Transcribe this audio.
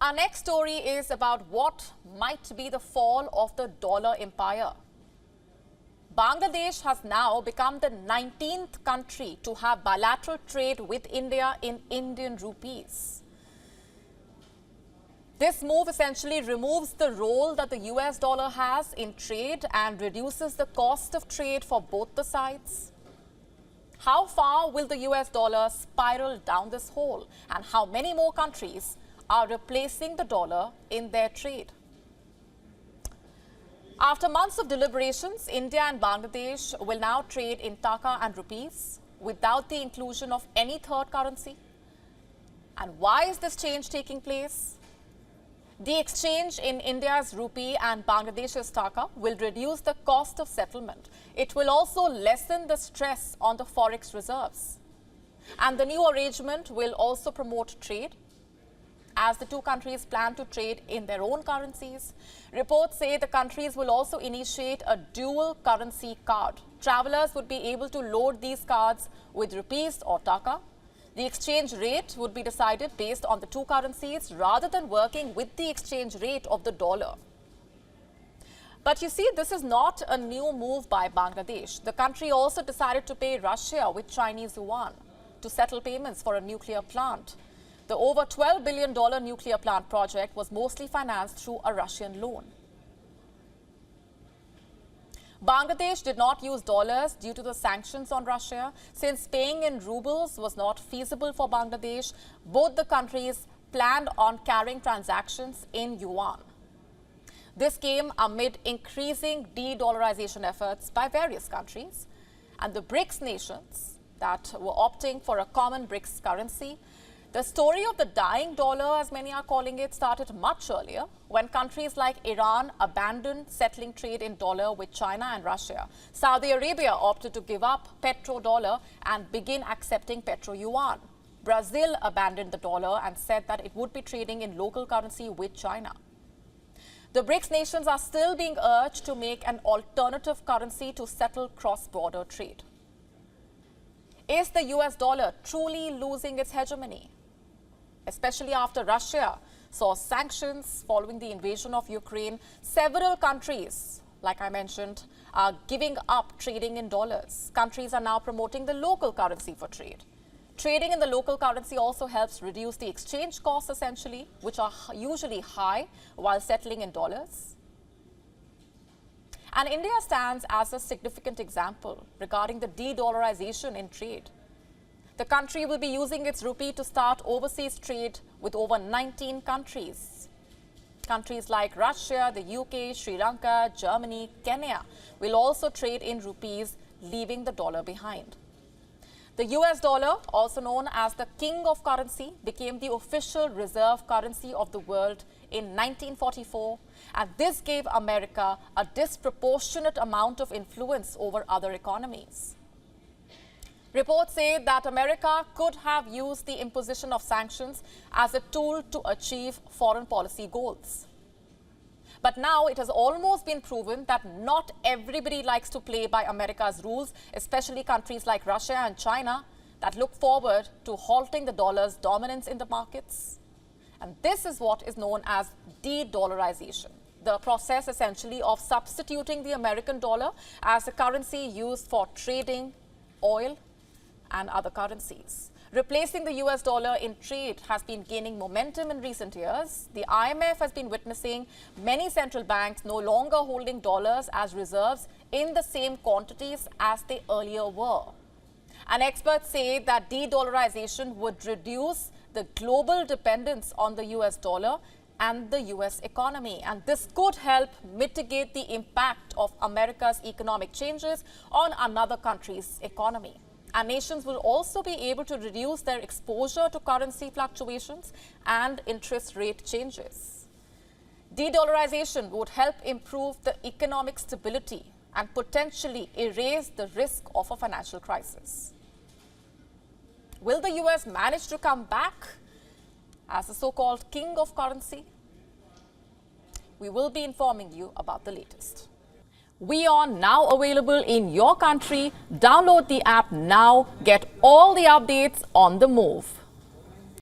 Our next story is about what might be the fall of the dollar empire. Bangladesh has now become the 19th country to have bilateral trade with India in Indian rupees. This move essentially removes the role that the US dollar has in trade and reduces the cost of trade for both the sides. How far will the US dollar spiral down this hole, and how many more countries are replacing the dollar in their trade? After months of deliberations, India and Bangladesh will now trade in taka and rupees without the inclusion of any third currency. And why is this change taking place? The exchange in India's rupee and Bangladesh's taka will reduce the cost of settlement. It will also lessen the stress on the forex reserves. And the new arrangement will also promote trade, as the two countries plan to trade in their own currencies. Reports say the countries will also initiate a dual currency card. Travelers would be able to load these cards with rupees or taka. The exchange rate would be decided based on the two currencies rather than working with the exchange rate of the dollar. But you see, this is not a new move by Bangladesh. The country also decided to pay Russia with Chinese yuan to settle payments for a nuclear plant. The over $12 billion nuclear plant project was mostly financed through a Russian loan. Bangladesh did not use dollars due to the sanctions on Russia. Since paying in rubles was not feasible for Bangladesh, both the countries planned on carrying transactions in yuan. This came amid increasing de-dollarization efforts by various countries, and the BRICS nations that were opting for a common BRICS currency. The story of the dying dollar, as many are calling it, started much earlier, when countries like Iran abandoned settling trade in dollar with China and Russia. Saudi Arabia opted to give up petrodollar and begin accepting petro-yuan. Brazil abandoned the dollar and said that it would be trading in local currency with China. The BRICS nations are still being urged to make an alternative currency to settle cross-border trade. Is the US dollar truly losing its hegemony? Especially after Russia saw sanctions following the invasion of Ukraine, several countries, like I mentioned, are giving up trading in dollars. Countries are now promoting the local currency for trade. Trading in the local currency also helps reduce the exchange costs, essentially, which are usually high while settling in dollars. And India stands as a significant example regarding the de-dollarization in trade. The country will be using its rupee to start overseas trade with over 19 countries. Countries like Russia, the UK, Sri Lanka, Germany, Kenya will also trade in rupees, leaving the dollar behind. The US dollar, also known as the king of currency, became the official reserve currency of the world in 1944, and this gave America a disproportionate amount of influence over other economies. Reports say that America could have used the imposition of sanctions as a tool to achieve foreign policy goals. But now it has almost been proven that not everybody likes to play by America's rules, especially countries like Russia and China that look forward to halting the dollar's dominance in the markets. And this is what is known as de-dollarization, the process essentially of substituting the American dollar as a currency used for trading oil and other currencies. Replacing the US dollar in trade has been gaining momentum in recent years. The IMF has been witnessing many central banks no longer holding dollars as reserves in the same quantities as they earlier were. And experts say that de-dollarization would reduce the global dependence on the US dollar and the US economy. And this could help mitigate the impact of America's economic changes on another country's economy. And nations will also be able to reduce their exposure to currency fluctuations and interest rate changes. De-dollarization would help improve the economic stability and potentially erase the risk of a financial crisis. Will the US manage to come back as the so-called king of currency? We will be informing you about the latest. WION now available in your country. Download the app now. Get all the updates on the move.